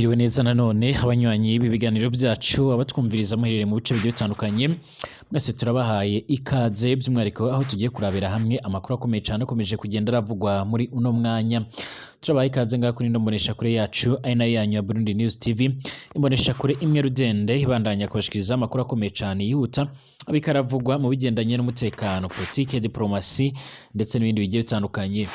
Mwiriwe neza nanone abanywanyi b'ibiganiro byacu abatwumviriza muherereye mu bice bigiye bitandukanye mwese turabahaye ikaze by'umwihariko aho tugiye kurabira hamwe amakuru akomeye cyane akomeje kugenda aravugwa muri uno mwanya. Turabahaye ikaze ngaha kuri ino mboneshakure yacu ari nayo yanyu ya Burundi News TV, imboneshakure imwe rudende ibandanya kubashikiriza amakuru akomeye cyane yihuta abikaravugwa mu bigendanye n'umutekano, politike, diplomasi ndetse n'ibindi bigiye bitandukanye.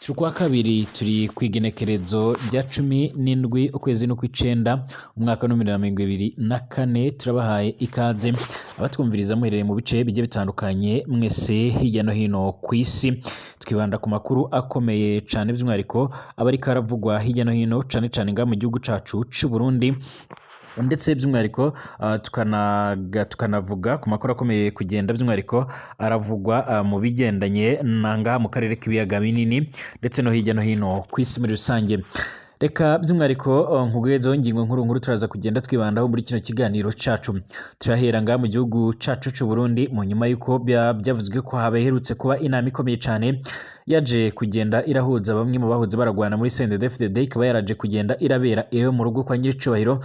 Tukwa kabiri turi kwigenekerezo rya 17 ukwezi no kw'icenda umwaka wa 2024. Turabahaye ikaze abatwumviriza muherereye mu bice bigiye bitandukanye mwese hirya no hino ku isi, twibanda ku makuru akomeye cyane by'umwihariko abari karavugwa hirya no hino cyane cyane nga mu gihugu cacu c'u Burundi, ndetse by'umwihariko tukanavuga ku makuru akomeye kugenda by'umwihariko aravugwa mu bigendanye nanga mu karere k'ibiyaga binini ndetse no hirya no hino ku isi muri rusange. Reka by'umwihariko nkugezeho ingingo nkuru turaza kugenda twibandaho muri kino kiganiro cacu. Turahera ngaha mu gihugu cacu c'u Burundi mu nyuma yuko byavuzwe ko habaherutse kuba inama ikomeye cyane yaje kugenda irahuza bamwe mu bahuze baragwana muri CNDD-FDD, ikaba yaraje kugenda irabera iyo mu rugo kwa nyiricubahiro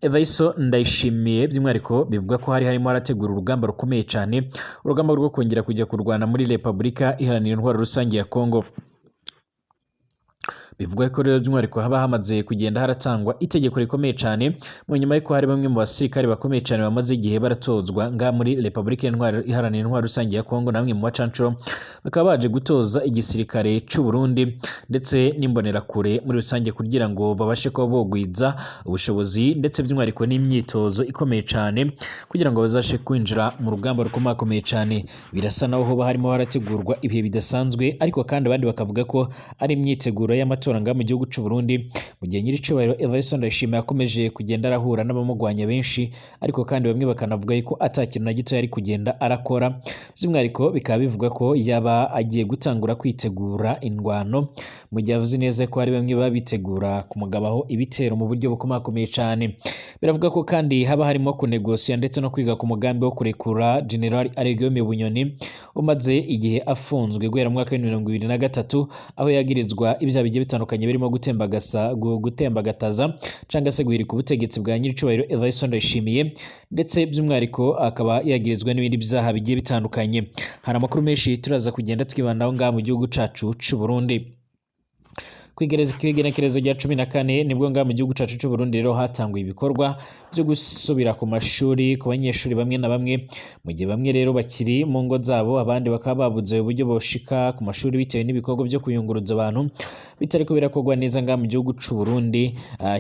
Evaiso Ndayishimiye. By'umwihariko bivuga ko harimo harategura urugamba rukomeye cyane, urugamba rwo kongera kujya kurwana muri Repubulika Iharanira Intwaro Rusange ya Kongo. Bivuga ko rero by'umwihariko haba hamaze kugenda haratangwa itegeko rikomeye cyane mu nyuma y'uko hari bamwe mu basirikare bakomeye cyane bamaze igihe baratozwa nga muri Repubulika Iharanira Intwaro Rusange ya Kongo, namwe mu bacancuro bakaba baje gutoza igisirikare c'u Burundi ndetse n'imbonerakure muri rusange kugira ngo babashe kuba bogwiza ubushobozi ndetse by'umwihariko n'imyitozo ikomeye cyane kugira ngo bazashe kwinjira mu rugamba rukomakomeye cyane. Birasa naho hoba harimo harategurwa ibihe bidasanzwe, ariko kandi abandi bakavuga ko ari imyiteguro y'amatora nga mu gihugu c'u Burundi, mu gihe nyiricubahiro Evaiso Ndayishimiye yakomeje kugenda arahura n'abamugwanya benshi, ariko kandi bamwe bakanavuga yuko atakintu na gito yari kugenda arakora. By'umwihariko bikaba bivuga ko yaba agiye gutangura kwitegura indwano, mu gihe avuze neza ko hari bamwe baba bitegura kumugabaho ibitero mu buryo bukomakomeye cyane. Biravuga ko kandi haba harimo kunegosiya ndetse no kwiga ku mugambi wo kurekura General Aregume Bunyoni umaze igihe afunzwe guhera mu mwaka wa 2023, aho yagirizwa ibyaha bigiye bitandukanye birimo gutembagataza cyangwa se guhirika ubutegetsi bwa nyiricubahiro Evaiso Ndayishimiye, ndetse by'umwihariko akaba yagirizwa n'ibindi byaha bigiye bitandukanye. Hari amakuru menshi turaza kugenda twibandaho ngaha mu gihugu cacu c'u Burundi. Kwigenekerezo rya 14 nibwo ngaha mu gihugu cacu c'u Burundi rero hatanguye ibikorwa byo gusubira ku mashuri ku banyeshuri bamwe na bamwe, mu gihe bamwe rero bakiri mu ngo zabo, abandi bakaba babuze uburyo boshika ku mashuri bitewe n'ibikorwa byo kuyunguruza abantu bitariko birakorwa neza ngaha mu gihugu c'u Burundi,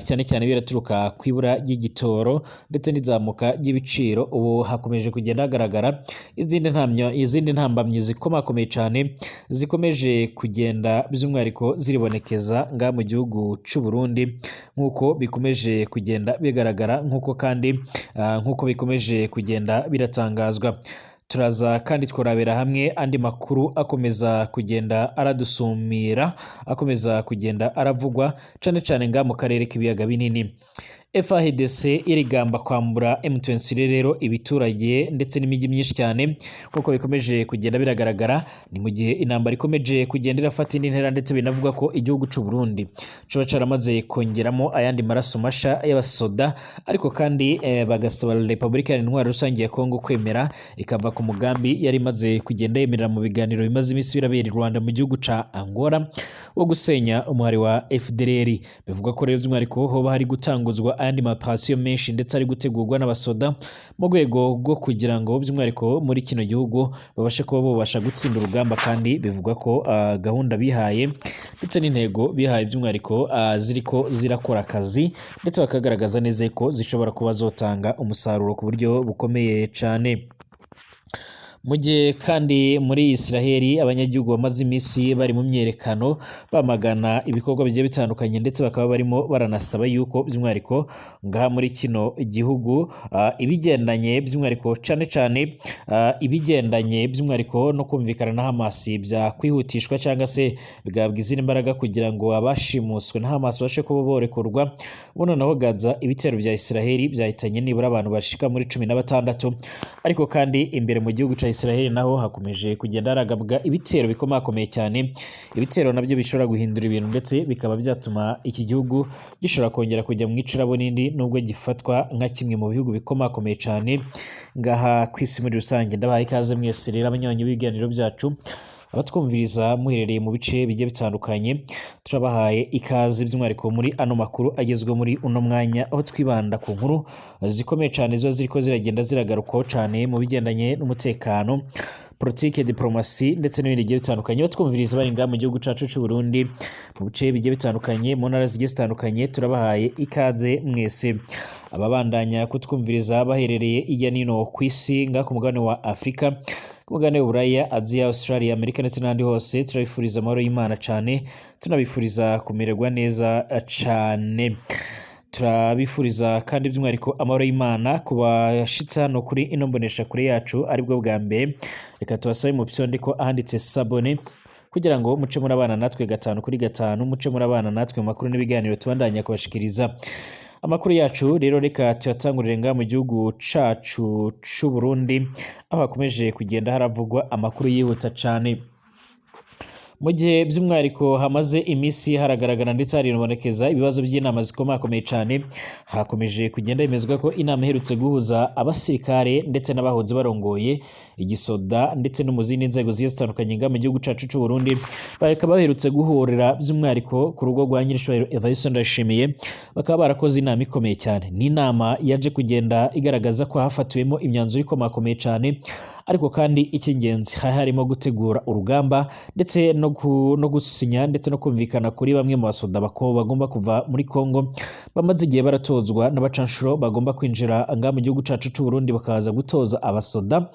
cyane cyane biraturuka kwibura ry'igitoro ndetse n'izamuka ry'ibiciro. Ubu hakomeje kugenda hagaragara izindi ntambamyi zikomakomeye cyane zikomeje kugenda by'umwihariko ziribonekeza nga mu gihugu c'u Burundi, nk'uko bikomeje kugenda bigaragara, nk'uko bikomeje kugenda biratangazwa. Turaza kandi tworabera hamwe andi makuru akomeza kugenda aradusumira, akomeza kugenda aravugwa cane cane nga mu karere k'ibiyaga binini. FARDC irigamba kwambura M23 rero ibiturage ndetse n'imijyi myinshi cyane, kuko bikomeje kugenda biragaragara. Ni mu gihe intambara ikomeje kugenda irafata indi ntera, ndetse binavuga ko igihugu c'u Burundi coba caramaze kongeramo ayandi maraso masha y'abasoda, ariko kandi bagasaba Repubulika Iharanira Intwaro Rusange ya Kongo kwemera ikava ku mugambi yari imaze kugenda yemerera mu biganiro bimaze iminsi birabera i Rwanda mu gihugu ca Angola wo gusenya umuhari wa FDLR. Bivuga ko rero by'umwihariko hoba hari gutanguzwa ayandi maoperasiyo menshi ndetse ari gutegurwa n'abasoda mu rwego rwo kugira ngo by'umwihariko muri kino gihugu babashe kuba babasha gutsinda urugamba, kandi bivugwa ko gahunda bihaye ndetse n'intego bihaye by'umwihariko ziriko zirakora akazi, ndetse bakagaragaza neza ko zishobora kuba zotanga umusaruro ku buryo bukomeye cyane. Mu gihe kandi muri Israeli abanyagihugu bamaze iminsi bari mu myerekano bamagana ibikorwa bigiye bitandukanye, ndetse bakaba barimo baranasaba yuko by'umwihariko ngaha muri kino gihugu ibigendanye by'umwihariko cane ibigendanye by'umwihariko no kumvikana na Hamas bya kwihutishwa cyangwa se bigabwa izindi mbaraga kugira ngo abashimuswe na Hamas bashe kuba borekurwa. Buno naho Gaza ibitero bya Israeli byahitanye nibura abantu bashika muri 16, ariko kandi imbere mu gihugu ca Israel naho hakomeje kugenda haragabwa ibitero bikomakomeye cyane, ibitero nabyo bishobora guhindura ibintu ndetse bikaba byatuma iki gihugu gishobora kongera kujya mu icuraburindi nubwo gifatwa nka kimwe mu bihugu bikomakomeye cyane ngaha ku isi muri rusange. Ndabaha ikaze mwese rero abanywanyi b'ibiganiro byacu, abatwumviriza muherereye mu bice bigiye bitandukanye, turabahaye ikaze by'umwihariko muri ano makuru agezwe muri uno mwanya, aho twibanda ku nkuru zikomeye cyane ziba ziriko ziragenda ziragarukaho cyane mu bigendanye n'umutekano, politike, diplomasi ndetse n'ibindi bigiye bitandukanye. Batwumviriza bari ngaha mu gihugu cacu cy'u Burundi mu bice bigiye bitandukanye, mu ntara zigiye zitandukanye, turabahaye ikaze mwese. Ababandanya kutwumviriza baherereye hirya no hino ku isi ngaha ku mugabane wa Afurika, ku mugabane w'Uburaya, Aziya, Australia, Amerika ndetse n'ahandi hose, turabifuriza amahoro y'Imana cyane, tunabifuriza kumererwa neza cyane. Turabifuriza kandi by'umwihariko amahoro y'Imana ku bashitse hano kuri ino mbonesha kure yacu aribwo bwa mbere. Reka tubasabe mu byandiko ahanditse sabone kugira ngo muce murabana natwe gatanu kuri gatanu, muce murabana natwe mu makuru n'ibiganiro tubandanya kubashikiriza. Amakuru yacu rero reka tuyatangurire ngaha mu gihugu cacu c'u Burundi, aho hakomeje kugenda haravugwa amakuru yihuta cyane. Mu gihe by'umwihariko hamaze iminsi haragaragara ndetse harinobonekeza ibibazo by'inama zikomakomeye cyane, hakomeje kugenda hemezwa ko inama iherutse guhuza abasirikare ndetse n'abahoze barongoye igisoda ndetse no mu zindi nzego zigiye zitandukanye ngaha mu gihugu cacu c'u Burundi, bakaba baherutse guhurira by'umwihariko ku rugo rwa Nyiricubahiro Evariste Ndayishimiye, bakaba barakoze inama ikomeye cyane. Ni inama yaje kugenda igaragaza ko hafatiwemo imyanzuro ikomakomeye cyane, ariko kandi icy'ingenzi harimo gutegura urugamba ndetse no gusinya ndetse no kumvikana kuri bamwe mu basoda bagomba kuva muri Kongo, bamaze igihe baratozwa n'abacanshuro bagomba kwinjira ngaha mu gihugu cacu c'u Burundi bakaza gutoza abasoda,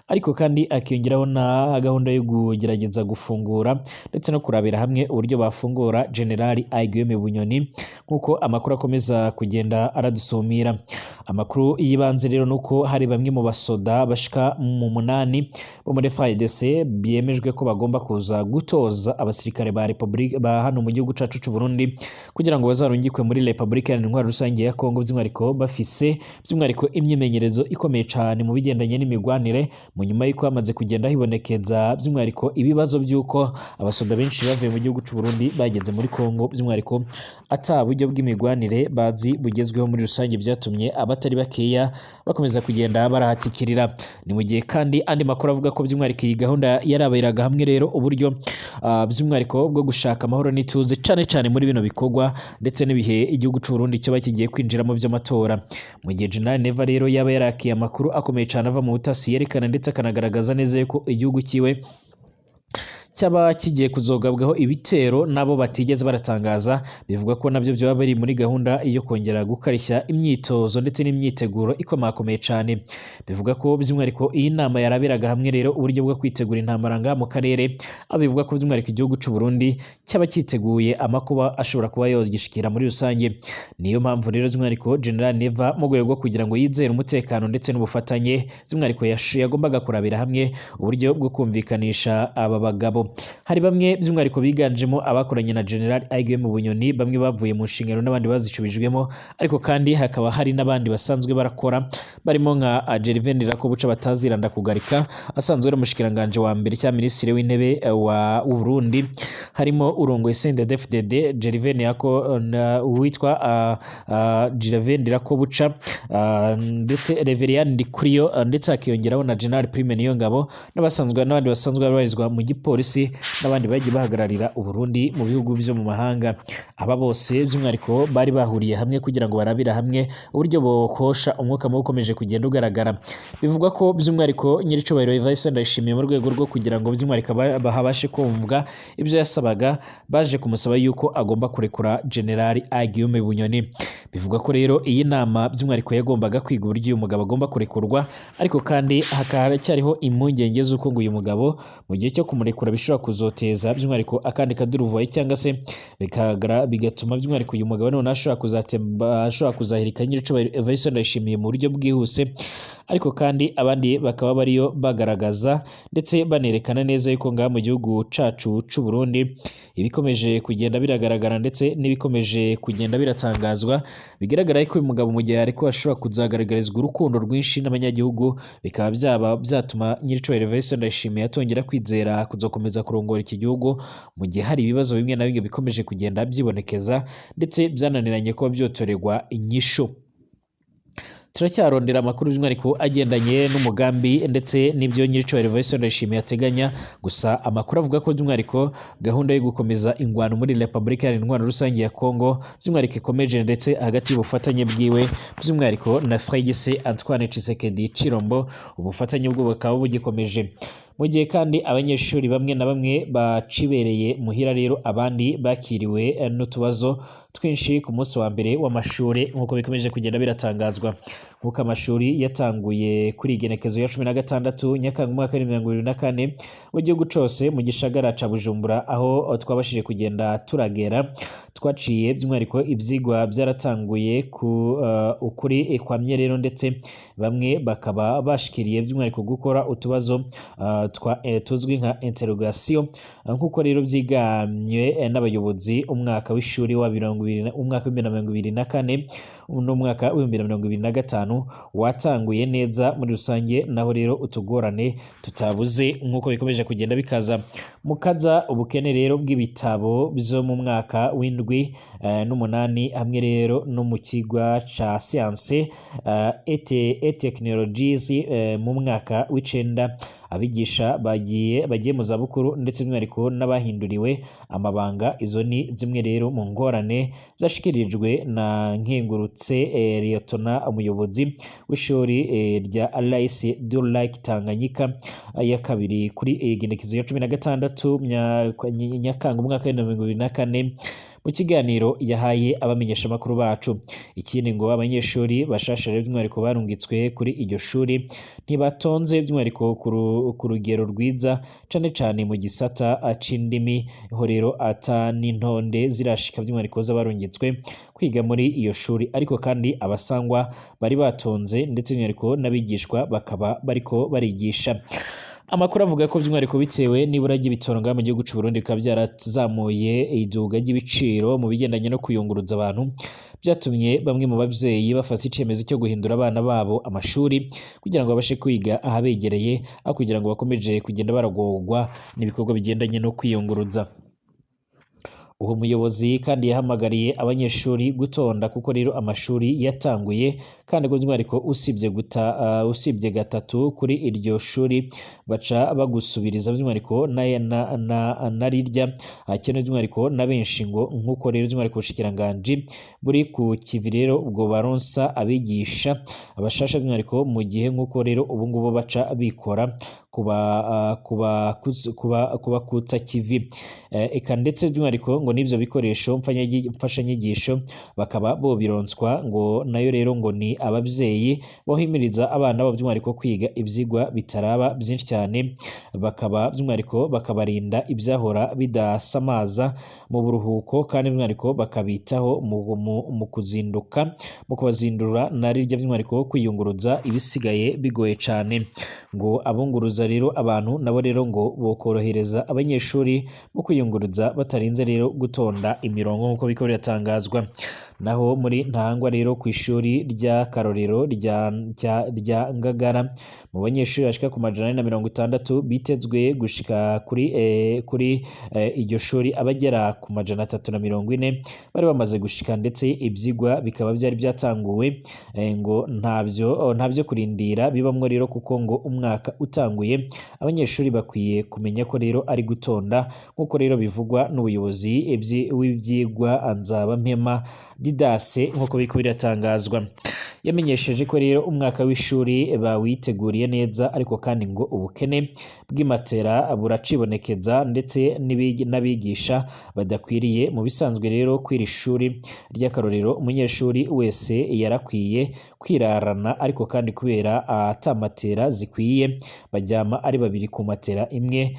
ariko kandi akiyongeraho na gahunda yo kugerageza gufungura ndetse no kurabira hamwe uburyo bafungura General Guillaume Bunyoni, nk'uko amakuru akomeza kugenda aradusumira. Amakuru y'ibanze rero nuko hari bamwe mu basoda bashika mu 8 bo muri FARDC byemejwe ko bagomba kuza gutoza abasirikare ba Republika ba hano mu gihugu cacu c'u Burundi kugira ngo bazarungikwe muri Republika Iharanira Rusange ya Kongo, by'umwihariko bafise by'umwihariko imyimenyerezo ikomeye cyane mu bigendanye n'imigwanire, mu nyuma y'uko hamaze kugenda hibonekeza by'umwihariko ibibazo by'uko abasoda benshi bavuye mu gihugu c'u Burundi bageze muri Kongo, by'umwihariko ata buryo bw'imigwanire bazi bugezweho muri rusange, byatumye abatari bakeya bakomeza kugenda barahatikirira. Ni mu gihe kandi andi makuru avuga ko by'umwihariko iyi gahunda yaraberaga hamwe rero uburyo by'umwihariko bwo gushaka amahoro n'ituze cyane cyane muri bino bikorwa ndetse n'ibihe igihugu c'u Burundi cyo bakigiye kwinjiramo by'amatora. Mu gihe General Neva rero yaba yarakiye amakuru akomeye cyane ava mu butasi, yerekana ndetse akanagaragaza neza yuko igihugu kiwe cyaba kigiye kuzogabwaho ibitero nabo batigeze baratangaza, bivuga ko nabyo byaba biri muri gahunda yo kongera gukarishya imyitozo ndetse n'imyiteguro ikomakomeye cyane. Bivuga ko by'umwihariko iyi nama yaraberaga hamwe rero uburyo bwo kwitegura intambara ngaha mu karere, aho bivuga ko by'umwihariko igihugu c'u Burundi cyaba cyiteguye amakuba ashobora kuba yogishikira muri rusange. Niyo mpamvu rero by'umwihariko General Neva mu rwego rwo kugira ngo yizere umutekano ndetse n'ubufatanye, by'umwihariko yagombaga kurabira hamwe uburyo bwo kumvikanisha aba bagabo. Hari bamwe by'umwihariko biganjemo abakoranye na General Guillaume Bunyoni, bamwe bavuye mu nshingano n'abandi bazicubijwemo, ariko kandi hakaba hari n'abandi basanzwe barakora barimo nka Gervais Ndirakobuca bataziranda kugarika, asanzwe ari umushikiranganje wa mbere cya minisitiri w'intebe wa Burundi, harimo urongoye CNDD-FDD Gervais Gervais Ndirakobuca ndetse Reverien Ndikuriyo, ndetse hakiyongeraho na General Prime Niyongabo n'abandi basanzwe babarizwa mu gipolisi n'abandi bagiye bahagararira Uburundi mu bihugu byo mu mahanga. Aba bose by'umwihariko bari bahuriye hamwe kugira ngo barabira hamwe uburyo bokosha umwuka mubi ukomeje kugenda ugaragara. Bivugwa ko by'umwihariko Nyiricubahiro Evariste Ndayishimiye mu rwego rwo kugira ngo by'umwihariko bahabashe kumvwa ibyo yasabaga, baje kumusaba yuko agomba kurekura General Guillaume Bunyoni. Bivugwa ko rero iyi nama by'umwihariko yagombaga kwiga uburyo uyu mugabo agomba kurekurwa, ariko kandi hakacyariho impungenge z'uko ngo uyu mugabo mu gihe cyo kumurekura bishobora kuzoteza by'umwihariko akandi kaduruvayo cyangwa se bigatuma by'umwihariko uyu mugabo none ashobora kuzahirika nyir'icubahiro Evariste Ndayishimiye mu buryo bwihuse, ariko kandi abandi bakaba bariyo bagaragaza ndetse banerekana neza yuko ngaha mu gihugu cacu c'u Burundi ibikomeje kugenda biragaragara ndetse n'ibikomeje kugenda biratangazwa, bigaragara yuko uyu mugabo mu gihe ariko ashobora kuzagaragarizwa urukundo rwinshi n'abanyagihugu, bikaba byatuma nyir'icubahiro Evariste Ndayishimiye atongera kwizera kuzokomeza kurongora iki gihugu mu gihe hari ibibazo bimwe na bimwe bikomeje kugenda byibonekeza ndetse byananiranye kuba byotorerwa inyishu. Turacyarondera amakuru by'umwihariko agendanye n'umugambi ndetse n'ibyo nyir'icubahiro Evariste Ndayishimiye ateganya, gusa amakuru avuga ko by'umwihariko gahunda yo gukomeza ingwano muri Repubulika Iharanira Intwaro Rusange ya Kongo by'umwihariko ikomeje ndetse hagati y'ubufatanye bwiwe by'umwihariko na Félix Antoine Tshisekedi Tshilombo, ubufatanye bwo bukaba bugikomeje. Mu gihe kandi abanyeshuri bamwe na bamwe bacibereye muhira, rero abandi bakiriwe n'utubazo twinshi ku munsi wa mbere w'amashuri nk'uko bikomeje kugenda biratangazwa, nk'uko amashuri yatanguye kuri igenekezo ya 16 Nyakanga umwaka wa 2024 mu gihugu cose mu gisagara ca Bujumbura, aho twabashije kugenda turagera twaciye by'umwihariko ibyigwa byaratanguye ku ukuri kwamye rero, ndetse bamwe bakaba bashikiriye by'umwihariko gukora utubazo tuzwi nka interrogation, nk'uko rero byigamye n'abayobozi umwaka w'ishuri wa 2024 n'umwaka wa 2025 watanguye neza muri rusange, naho rero utugorane tutabuze nk'uko bikomeje kugenda bikaza mukaza ubukene rero bw'ibitabo byo mu mwaka w'indwi n'umunani, hamwe rero no mu kigwa ca science et technologies mu mwaka w'icenda. Abigisha bagiye mu zabukuru ndetse by'umwihariko n'abahinduriwe amabanga, izo ni zimwe rero mu ngorane zashikirijwe na Nkengurutse Liyetona umuyobozi w'ishuri rya Lycée du Lac Tanganyika ya kabiri kuri igenekezo ya 16 Nyakanga umwaka wa 2024 mu kiganiro yahaye abamenyesha makuru bacu. Ikindi ngo abanyeshuri bashasha rero by'umwihariko barungitswe kuri iryo shuri ntibatonze by'umwihariko ku rugero rwiza cane mu gisata c'indimi, ho rero ata n'intonde zirashika by'umwihariko z'abarungitswe kwiga muri iyo shuri, ariko kandi abasangwa bari batonze ndetse by'umwihariko n'abigishwa bakaba bariko barigisha. Amakuru avuga ko by'umwihariko bitewe n'ibura ry'ibitoro ngaha mu gihugu c'u Burundi bikaba byarazamuye iduga ry'ibiciro mu bigendanye no kuyunguruza abantu, byatumye bamwe mu bavyeyi bafata icemezo cyo guhindura abana babo amashuri kugira ngo babashe kwiga ahabegereye, aho kugira ngo bakomeje kugenda baragorwa n'ibikorwa bigendanye no kwiyunguruza. Uwo muyobozi kandi yahamagariye abanyeshuri gutonda kuko rero amashuri yatanguye, kandi ngo by'umwihariko usibye gatatu kuri iryo shuri baca bagusubiriza by'umwihariko na rirya hakene by'umwihariko na benshi, ngo nk'uko rero by'umwihariko ubushikiranganji buri ku kivi rero ubwo baronsa abigisha abashasha by'umwihariko mu gihe nk'uko rero ubu ngubu baca bikora kubakutsa kivi, eka ndetse by'umwihariko ngo n'ibyo bikoresho mfashanyigisho bakaba bobironswa, ngo nayo rero ngo ni ababyeyi bohimiriza abana babo by'umwihariko kwiga ibyigwa bitaraba byinshi cyane, bakaba by'umwihariko bakabarinda ibyahora bidasamaza mu buruhuko, kandi by'umwihariko bakabitaho mu kuzinduka, mu kubazindura na rirya by'umwihariko kwiyunguruza ibisigaye bigoye cyane. Ngo abunguruza rero abantu nabo rero ngo bokorohereza abanyeshuri mu kwiyunguruza batarinze rero gutonda imirongo nk'uko biko biratangazwa. Naho muri Ntahangwa rero ku ishuri rya Karorero rya Ngagara mu banyeshuri bashika ku 460 bitezwe gushika kuri iryo shuri, abagera ku 340 bari bamaze gushika, ndetse ibyigwa bikaba byari byatanguwe, ngo ntabyo kurindira bibamwo rero, kuko ngo umwaka utanguye abanyeshuri bakwiye kumenya ko rero ari gutonda nk'uko rero bivugwa n'ubuyobozi w'ivyigwa Nzabampema Didase nk'uko biriko biratangazwa. Yamenyesheje ko rero umwaka w'ishuri bawiteguriye neza, ariko kandi ngo ubukene bw'imatera buracibonekeza ndetse n'abigisha badakwiriye. Mu bisanzwe rero kw'iri shuri ry'akarorero umunyeshuri wese yarakwiye kwirarana, ariko kandi kubera ata matera zikwiye baryama ari babiri ku matera imwe,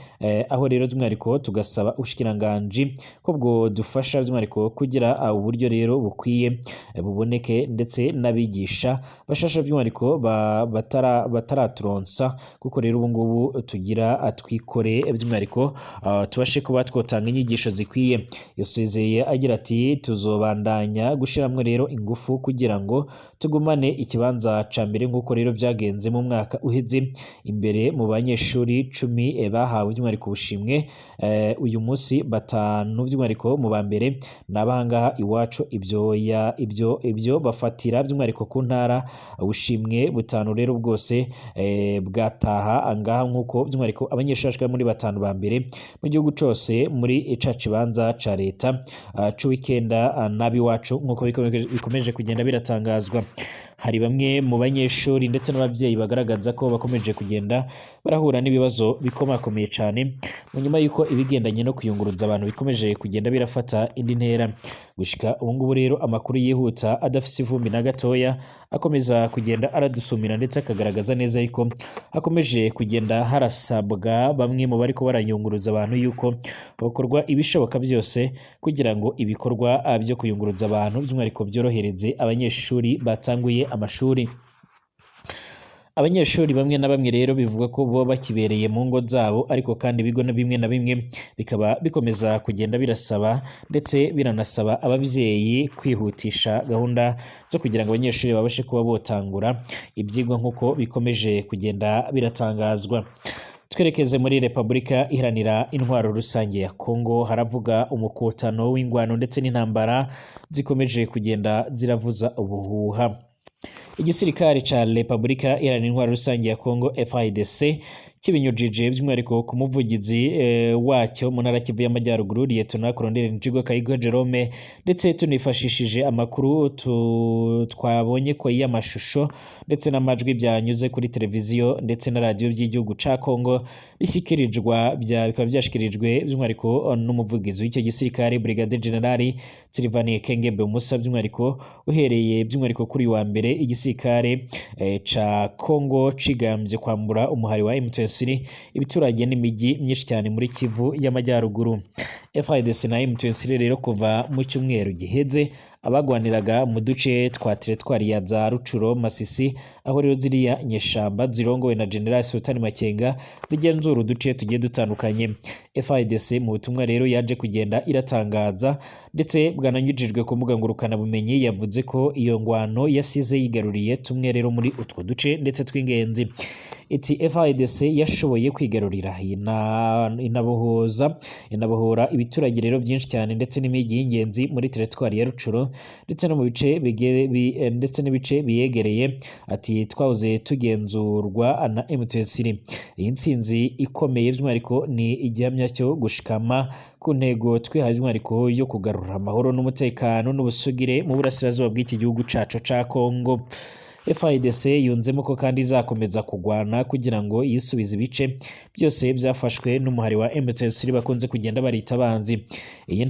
aho rero by'umwihariko tugasaba ubushikiranganji ko bwo dufasha by'umwihariko kugira uburyo rero bukwiye buboneke, ndetse n'abigisha bashasha by'umwihariko bataraturonsa, kuko rero ubu ngubu tugira twikore by'umwihariko tubashe kuba twotanga inyigisho zikwiye. Yasezeye agira ati tuzobandanya gushiramwe rero ingufu kugira ngo tugumane ikibanza ca mbere, nk'uko rero byagenze mu mwaka uheze. Imbere mu banyeshuri 10 bahawe by'umwihariko ubushimwe, uyu munsi 5 by'umwihariko mu ba mbere n'abangaha iwacu. Ibyo bafatira by'umwihariko ku ntara. Ubushimwe 5 rero bwose bwataha angaha, nk'uko by'umwihariko abanyeshuri bashika muri 5 ba mbere mu gihugu cose muri ica kibanza ca leta c'uwikenda n'abiwacu, nk'uko bikomeje kugenda biratangazwa. Hari bamwe mu banyeshuri ndetse n'abavyeyi bagaragaza ko bakomeje kugenda barahura n'ibibazo bikomakomeye cane mu nyuma yuko ibigendanye no kuyunguruza abantu bikomeje kugenda birafata indi ntera. Gushika ubu ngubu rero amakuru yihuta adafise ivumbi na gatoya akomeza kugenda aradusumira, ndetse akagaragaza neza yuko hakomeje kugenda harasabwa bamwe mu bariko barayunguruza abantu yuko bakorwa ibishoboka byose kugira ngo ibikorwa byo kuyunguruza abantu by'umwihariko byorohereze abanyeshuri batanguye amashuri. Abanyeshuri bamwe na bamwe rero bivuga ko bo bakibereye mu ngo zabo, ariko kandi ibigo na bimwe bikaba bikomeza kugenda birasaba ndetse biranasaba abavyeyi kwihutisha gahunda zo kugira ngo abanyeshuri babashe kuba botangura ivyigwa nk'uko bikomeje kugenda biratangazwa. Twerekeze muri Repubulika Iharanira Intwaro Rusange ya Kongo. Haravuga umukotano w'ingwano ndetse n'intambara zikomeje kugenda ziravuza ubuhuha. Igisirikare ca Repubulika Iharanira Intwaro Rusange ya Kongo FARDC kibinyujije by'umwihariko ku muvugizi wacyo mu ntara Kivu y'Amajyaruguru Lieutenant Colonel Njigo Kayigo Jerome, ndetse tunifashishije amakuru twabonye ko y'amashusho ndetse n'amajwi byanyuze kuri televiziyo ndetse na radio by'igihugu ca Kongo bishyikirijwe bikaba byashikirijwe by'umwihariko n'umuvugizi w'icyo gisirikare Brigadier General Sylvain Kengembe Musa, by'umwihariko uhereye by'umwihariko kuri wa mbere igisirikare ca Kongo cigambye kwambura umuhari wa M23 ibiturage n'imijyi myinshi cyane muri Kivu y'Amajyaruguru. FARDC na M23 rero kuva mu cyumweru giheze abagwaniraga mu duce twa teritwari ya za Rucuro, Masisi, aho rero ziriya nyeshamba zirongowe na General Sultan Makenga zigenzura uduce tugiye dutandukanye. FARDC mu butumwa rero yaje kugenda iratangaza ndetse bwananyujijwe ku mbuga ngurukana bumenyi, yavuze ko iyo ngwano yasize yigaruriye tumwe rero muri utwo duce ndetse tw'ingenzi. Iti FARDC yashoboye kwigarurira inabohora ibiturage rero byinshi cyane ndetse n'imijyi y'ingenzi muri teritwari ya Rucuro ndetse no mu bice ndetse n'ibice biyegereye. Ati twahoze tugenzurwa na M23. Iyi ntsinzi ikomeye by'umwihariko ni igihamya cyo gushikama ku ntego twihaye by'umwihariko yo kugarura amahoro n'umutekano n'ubusugire mu burasirazuba bw'iki gihugu cacu ca Kongo. FARDC yunzemo ko kandi izakomeza kugwana kugira ngo yisubize ibice byose byafashwe n'umuhari wa M23 bakunze kugenda barita abanzi. Iyi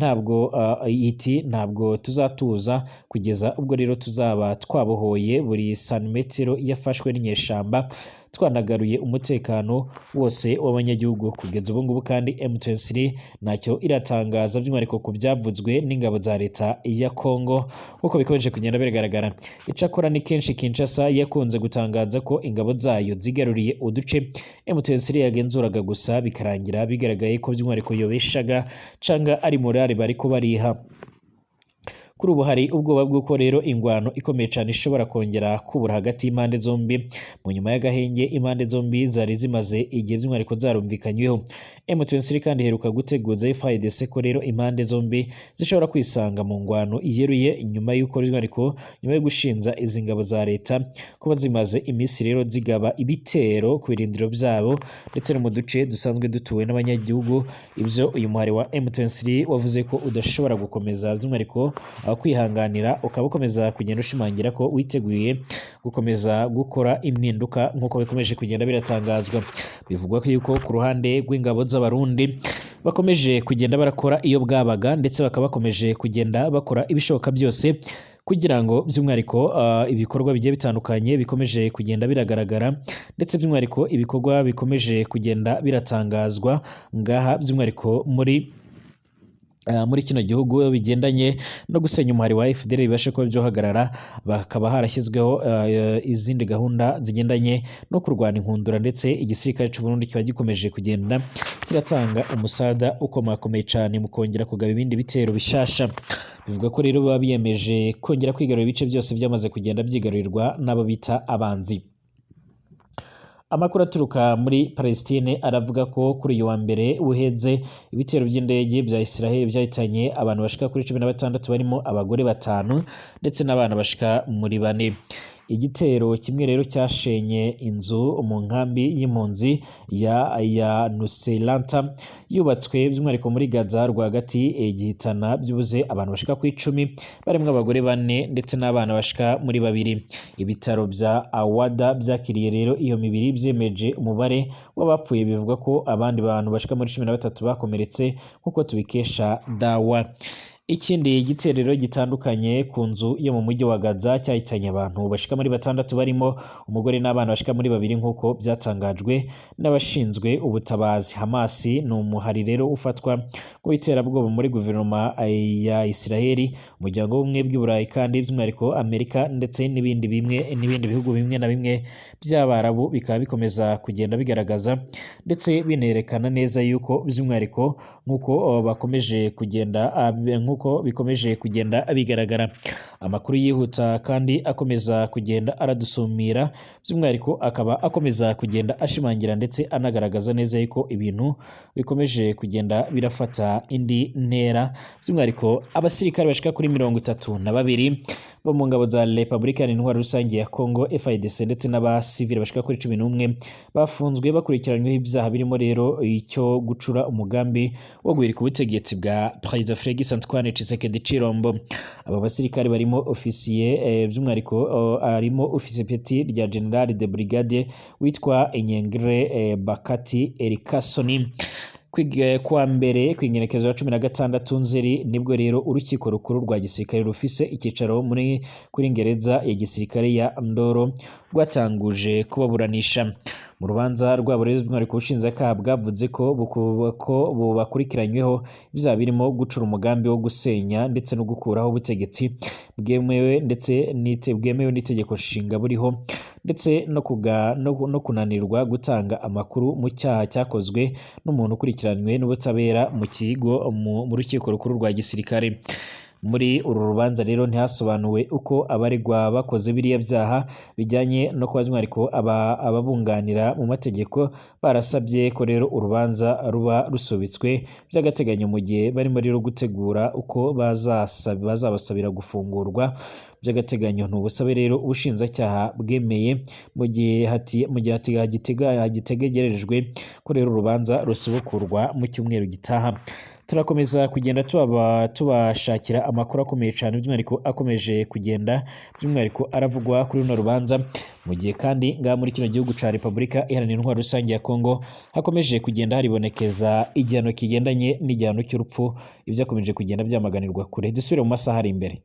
ntabwo tuzatuza kugeza ubwo rero tuzaba twabohoye buri santimetero yafashwe n'inyeshamba, twanagaruye umutekano wose w'abanyagihugu. Kugeza ubu ngubu kandi M23 ntacyo iratangaza by'umwihariko ku byavuzwe n'ingabo za leta ya Kongo kuko bikomeje kugenda bigaragara. Icakora ni kenshi Kinshasa yakunze gutangaza ko ingabo zayo zigaruriye uduce M23 yagenzuraga, gusa bikarangira bigaragaye ko by'umwihariko yobeshaga canga ari morale bariko bariha. kuri ubu hari ubwoba bw'uko rero ingwano ikomeye cyane ishobora kongera kubura hagati y'impande zombi mu nyuma y'agahenge impande zombi zari zimaze igihe by'umwihariko zarumvikanyweho. M23 kandi iheruka guteguza FARDC ko rero impande zombi zishobora kwisanga mu ngwano iyeruye nyuma y'uko nyuma yo gushinza izi ngabo za leta kuba zimaze iminsi rero zigaba ibitero ku birindiro byabo ndetse no mu duce dusanzwe dutuwe n'abanyagihugu. Ibyo uyu muhari wa M23 wavuze ko udashobora gukomeza by'umwihariko kwihanganira, ukaba ukomeza kugenda ushimangira ko witeguye gukomeza gukora impinduka nk'uko bikomeje kugenda biratangazwa. Bivugwa ko yuko ku ruhande rw'ingabo z'abarundi bakomeje kugenda barakora iyo bwabaga ndetse bakaba bakomeje kugenda bakora ibishoboka byose kugira ngo by'umwihariko ibikorwa bigiye bitandukanye bikomeje kugenda biragaragara ndetse by'umwihariko ibikorwa bikomeje kugenda biratangazwa ngaha by'umwihariko muri kino gihugu bigendanye no gusenya umuhari wa FDL bibashe kuba byohagarara, bakaba harashyizweho izindi gahunda zigendanye no kurwana inkundura ndetse igisirikare cy'u Burundi kiba gikomeje kugenda kiratanga umusada ukomakomeye cyane mu kongera kugaba ibindi bitero bishasha. Bivuga ko rero baba biyemeje kongera kwigarurira ibice byose byamaze kugenda byigarurirwa n'abo bita abanzi. Amakuru aturuka muri Palestine aravuga ko kuri uyu wa mbere uheze ibitero by'indege bya Israel byahitanye abantu bashika kuri 16 barimo abagore 5 ndetse n'abana bashika muri 4. Igitero kimwe rero cyashenye inzu mu nkambi y'impunzi ya Nusayrat yubatswe by'umwihariko muri Gaza rwagati, gihitana byubuze abantu bashika ku 10 barimo abagore 4 ndetse n'abana bashika muri 2. Ibitaro bya Awada byakiriye rero iyo mibiri byemeje umubare w'abapfuye, bivuga ko abandi bantu bashika muri 13 bakomeretse nk'uko tubikesha Dawa. Ikindi giterero gitandukanye ku nzu yo mu mujyi wa Gaza cyahitanye abantu bashika muri 6 barimo umugore n'abana bashika muri 2 nk'uko byatangajwe n'abashinzwe ubutabazi. Hamas ni umuhari rero ufatwa nk'iterabwoba muri guverinoma ya Israel, umuryango w'ubumwe bw'Iburayi kandi by'umwihariko Amerika ndetse n'ibindi bihugu bimwe na bimwe by'Abarabu bikaba bikomeza kugenda bigaragaza ndetse binerekana neza yuko by'umwihariko nk'uko bikomeje kugenda bigaragara. Amakuru yihuta kandi akomeza kugenda aradusumira by'umwihariko akaba akomeza kugenda ashimangira ndetse anagaragaza neza yuko ibintu bikomeje kugenda birafata indi ntera. By'umwihariko abasirikare bashika kuri 32 bo mu ngabo za Repubulika Iharanira Rusange ya Congo FARDC ndetse n'abasivile bashika kuri 11 bafunzwe bakurikiranyweho ibyaha birimo rero icyo gucura umugambi wo guhirika ubutegetsi bwa President Félix Antoine Tshisekedi Tshilombo. Aba basirikare barimo ofisiye by'umwihariko arimo ofisiye petit rya General de Brigade witwa Enyengre Bakati Erikasoni. Kuwa mbere kw'ingenekerezo ya 16 Nzeri nibwo rero urukiko rukuru rwa gisirikare rufise icyicaro kuri gereza ya gisirikare ya Ndoro rwatanguje kubaburanisha. Mu rubanza rwabo rero by'umwihariko ubushinjacyaha bwavuze ko bakurikiranyweho ibyaha birimo gucura umugambi wo gusenya ndetse no gukuraho ubutegetsi bwemewe n'itegeko nshinga buriho ndetse no kunanirwa gutanga amakuru mu cyaha cyakozwe n'umuntu ukurikiranywe n'ubutabera mu rukiko rukuru rwa gisirikare. Muri uru rubanza rero ntihasobanuwe uko abaregwa bakoze biriya byaha bijyanye no kuba by'umwihariko ababunganira mu mategeko barasabye ko rero urubanza ruba rusubitswe by'agateganyo mu gihe barimo rero gutegura uko bazabasabira gufungurwa by'agateganyo. Ntubusabe rero ubushinjacyaha bwemeye mu gihe hagitegerejwe ko rero urubanza rusubukurwa mu cyumweru gitaha. Turakomeza kugenda tubashakira amakuru akomeye cyane by'umwihariko akomeje kugenda by'umwihariko aravugwa kuri runo rubanza, mu gihe kandi ngaha muri kino gihugu ca Repubulika Iharanira Intwaro Rusange ya Congo hakomeje kugenda haribonekeza igihano kigendanye n'igihano cy'urupfu, ibyo akomeje kugenda byamaganirwa kure. Dusubire mu masaha ari imbere.